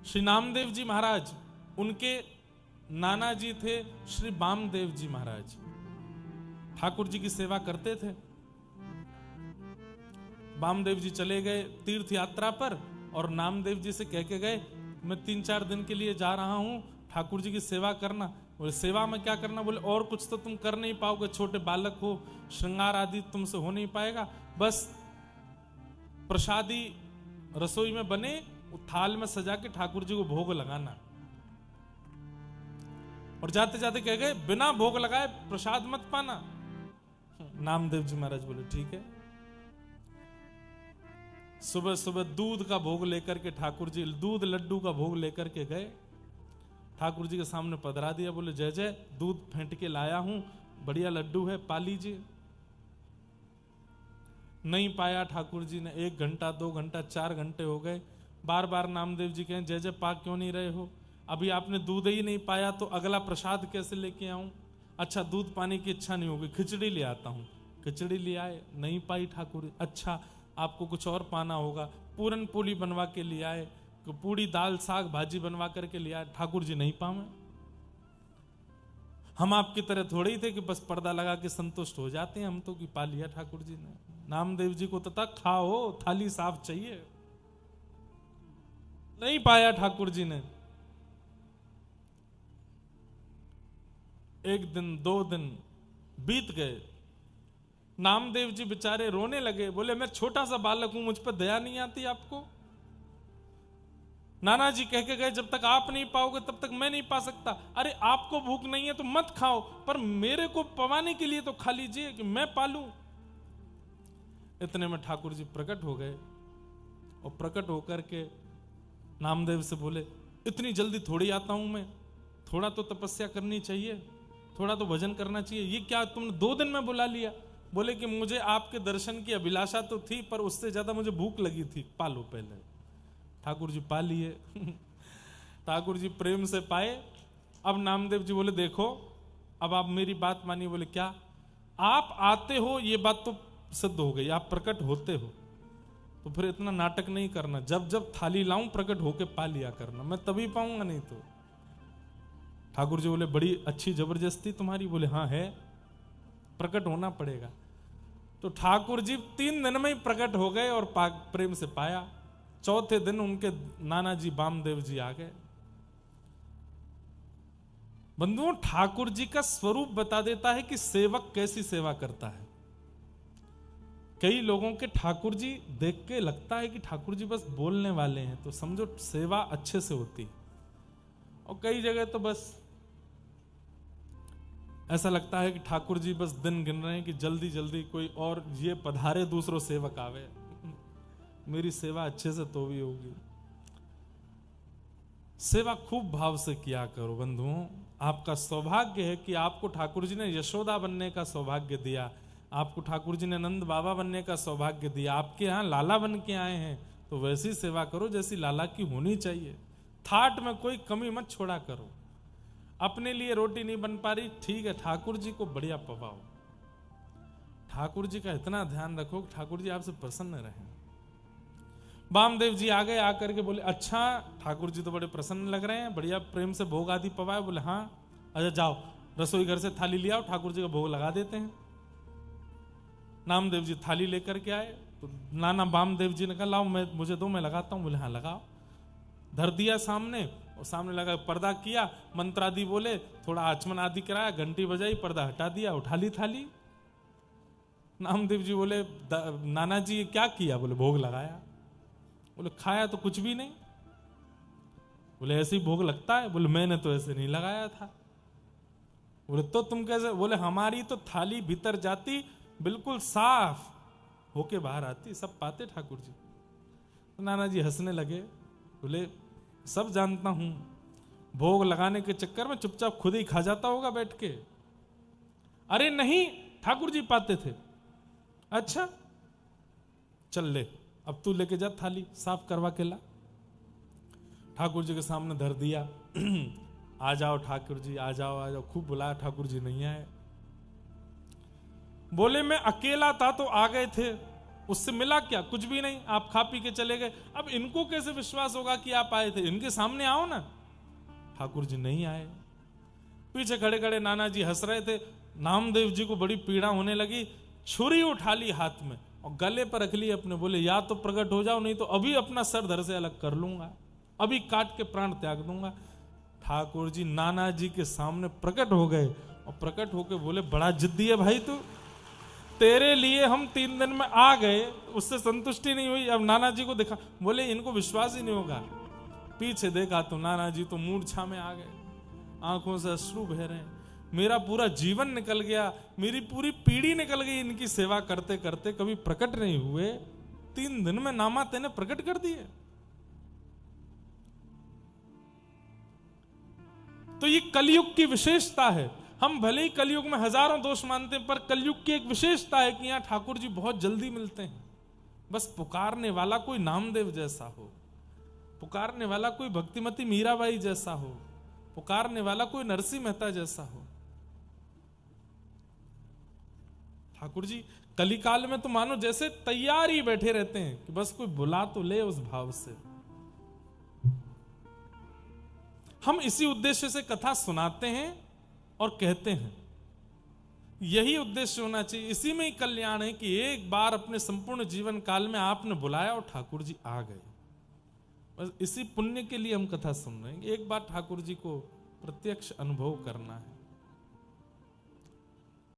श्री नामदेव जी महाराज, उनके नाना जी थे श्री वामदेव जी महाराज, ठाकुर जी की सेवा करते थे। वामदेव जी चले गए तीर्थ यात्रा पर और नामदेव जी से कह के गए, मैं 3-4 दिन के लिए जा रहा हूं, ठाकुर जी की सेवा करना। बोले सेवा में क्या करना? बोले और कुछ तो तुम कर नहीं पाओगे, छोटे बालक हो, श्रृंगार आदि तुमसे हो नहीं पाएगा, बस प्रसादी रसोई में बने थाल में सजा के ठाकुर जी को भोग लगाना। और जाते जाते कह गए, बिना भोग लगाए प्रसाद मत पाना। नामदेव जी महाराज बोले ठीक है। सुबह सुबह दूध का भोग लेकर के ठाकुर जी, दूध लड्डू का भोग लेकर के गए, ठाकुर जी के सामने पधरा दिया। बोले जय जय, दूध फेंट के लाया हूं, बढ़िया लड्डू है, पा लीजिए। नहीं पाया ठाकुर जी ने। 1 घंटा 2 घंटा 4 घंटे हो गए, बार बार नामदेव जी कहें जय जय पा क्यों नहीं रहे हो? अभी आपने दूध ही नहीं पाया तो अगला प्रसाद कैसे लेके आऊं? अच्छा दूध पाने की इच्छा नहीं होगी, खिचड़ी ले आता हूं। खिचड़ी ले आए, नहीं पाई ठाकुर। अच्छा आपको कुछ और पाना होगा, पूरन पूली बनवा के ले आए, पूड़ी दाल साग भाजी बनवा करके ले आए, ठाकुर जी नहीं पावे। हम आपकी तरह थोड़े ही थे कि बस पर्दा लगा के संतुष्ट हो जाते हैं, हम तो कि पा लिया ठाकुर जी ने। नामदेव जी को तो तक खाओ, थाली साफ चाहिए। नहीं पाया ठाकुर जी ने। 1 दिन 2 दिन बीत गए, नामदेव जी बेचारे रोने लगे। बोले मैं छोटा सा बालक हूं, मुझ पर दया नहीं आती आपको? नाना जी कह के गए जब तक आप नहीं पाओगे तब तक मैं नहीं पा सकता। अरे आपको भूख नहीं है तो मत खाओ, पर मेरे को पवाने के लिए तो खा लीजिए कि मैं पालूं। इतने में ठाकुर जी प्रकट हो गए और प्रकट होकर के नामदेव से बोले, इतनी जल्दी थोड़ी आता हूं मैं, थोड़ा तो तपस्या करनी चाहिए, थोड़ा तो भजन करना चाहिए। ये क्या तुमने 2 दिन में बुला लिया? बोले कि मुझे आपके दर्शन की अभिलाषा तो थी, पर उससे ज्यादा मुझे भूख लगी थी, पालो पहले। ठाकुर जी पा लिए। ठाकुर जी प्रेम से पाए। अब नामदेव जी बोले देखो, अब आप मेरी बात मानिए। बोले क्या? आप आते हो ये बात तो सिद्ध हो गई, आप प्रकट होते हो, तो फिर इतना नाटक नहीं करना। जब जब थाली लाऊं प्रकट होके पा लिया करना, मैं तभी पाऊंगा, नहीं तो। ठाकुर जी बोले बड़ी अच्छी जबरदस्ती तुम्हारी। बोले हाँ है, प्रकट होना पड़ेगा। तो ठाकुर जी 3 दिन में ही प्रकट हो गए और प्रेम से पाया। चौथे दिन उनके नाना जी वामदेव जी आ गए। बंधुओं, ठाकुर जी का स्वरूप बता देता है कि सेवक कैसी सेवा करता है। कई लोगों के ठाकुर जी देख के लगता है कि ठाकुर जी बस बोलने वाले हैं, तो समझो सेवा अच्छे से होती। और कई जगह तो बस ऐसा लगता है कि ठाकुर जी बस दिन गिन रहे हैं कि जल्दी जल्दी कोई और ये पधारे, दूसरों सेवक आवे, मेरी सेवा अच्छे से तो भी होगी। सेवा खूब भाव से किया करो बंधुओं। आपका सौभाग्य है कि आपको ठाकुर जी ने यशोदा बनने का सौभाग्य दिया, आपको ठाकुर जी ने नंद बाबा बनने का सौभाग्य दिया। आपके यहाँ लाला बन के आए हैं, तो वैसी सेवा करो जैसी लाला की होनी चाहिए। थाट में कोई कमी मत छोड़ा करो। अपने लिए रोटी नहीं बन पा रही, ठीक है, ठाकुर जी को बढ़िया पवाओ। ठाकुर जी का इतना ध्यान रखो कि ठाकुर जी आपसे प्रसन्न रहें। वामदेव जी आ गए, आकर के बोले अच्छा ठाकुर जी तो बड़े प्रसन्न लग रहे हैं, बढ़िया प्रेम से भोग आदि पवाए। बोले हाँ। अच्छा जाओ रसोई घर से थाली ले आओ, ठाकुर जी का भोग लगा देते हैं। नामदेव जी थाली लेकर के आए, तो नाना वामदेव जी ने कहा लाओ मुझे दो, मैं लगाता हूँ। बोले हाँ लगाओ। धर दिया सामने, और सामने लगा पर्दा किया, मंत्र आदि बोले, थोड़ा आचमन आदि कराया, घंटी बजाई, पर्दा हटा दिया, उठा ली थाली। नामदेव जी बोले नाना जी क्या किया? बोले भोग लगाया। बोले खाया तो कुछ भी नहीं। बोले ऐसे ही भोग लगता है? बोले मैंने तो ऐसे नहीं लगाया था। बोले तो तुम कैसे? बोले हमारी तो थाली भीतर जाती, बिल्कुल साफ होके बाहर आती, सब पाते ठाकुर जी। तो नाना जी हंसने लगे, बोले सब जानता हूं, भोग लगाने के चक्कर में चुपचाप खुद ही खा जाता होगा बैठ के। अरे नहीं, ठाकुर जी पाते थे। अच्छा चल ले, अब तू लेके जा थाली, साफ करवा के ला। ठाकुर जी के सामने धर दिया। आ जाओ ठाकुर जी, आ जाओ आ जाओ, खूब बुलाया, ठाकुर जी नहीं आए। बोले मैं अकेला था तो आ गए थे, उससे मिला क्या? कुछ भी नहीं, आप खा पी के चले गए। अब इनको कैसे विश्वास होगा कि आप आए थे? इनके सामने आओ ना। ठाकुर जी नहीं आए। पीछे खड़े खड़े नाना जी हंस रहे थे। नामदेव जी को बड़ी पीड़ा होने लगी, छुरी उठा ली हाथ में और गले पर रख ली अपने, बोले या तो प्रकट हो जाओ, नहीं तो अभी अपना सर धड़ से अलग कर लूंगा, अभी काट के प्राण त्याग दूंगा। ठाकुर जी नाना जी के सामने प्रकट हो गए और प्रकट होके बोले, बड़ा जिद्दी है भाई तू, तेरे लिए हम 3 दिन में आ गए, उससे संतुष्टि नहीं हुई, अब नाना जी को दिखा। बोले इनको विश्वास ही नहीं होगा। पीछे देखा तो नाना जी तो मूर्छा में आ गए, आंखों से अश्रु बह रहे हैं। मेरा पूरा जीवन निकल गया, मेरी पूरी पीढ़ी निकल गई इनकी सेवा करते करते, कभी प्रकट नहीं हुए, 3 दिन में नामा तेने प्रकट कर दिए। तो ये कलयुग की विशेषता है। हम भले ही कलयुग में हजारों दोष मानते हैं, पर कलयुग की एक विशेषता है कि यहां ठाकुर जी बहुत जल्दी मिलते हैं। बस पुकारने वाला कोई नामदेव जैसा हो, पुकारने वाला कोई भक्तिमती मीराबाई जैसा हो, पुकारने वाला कोई नरसिंह मेहता जैसा हो। ठाकुर जी कलिकाल में तो मानो जैसे तैयार ही बैठे रहते हैं कि बस कोई बुला तो ले, उस भाव से। हम इसी उद्देश्य से कथा सुनाते हैं और कहते हैं, यही उद्देश्य होना चाहिए। इसी में ही कल्याण है कि एक बार अपने संपूर्ण जीवन काल में आपने बुलाया और ठाकुर जी आ गए। बस इसी पुण्य के लिए हम कथा सुन रहे हैं, एक बार ठाकुर जी को प्रत्यक्ष अनुभव करना है।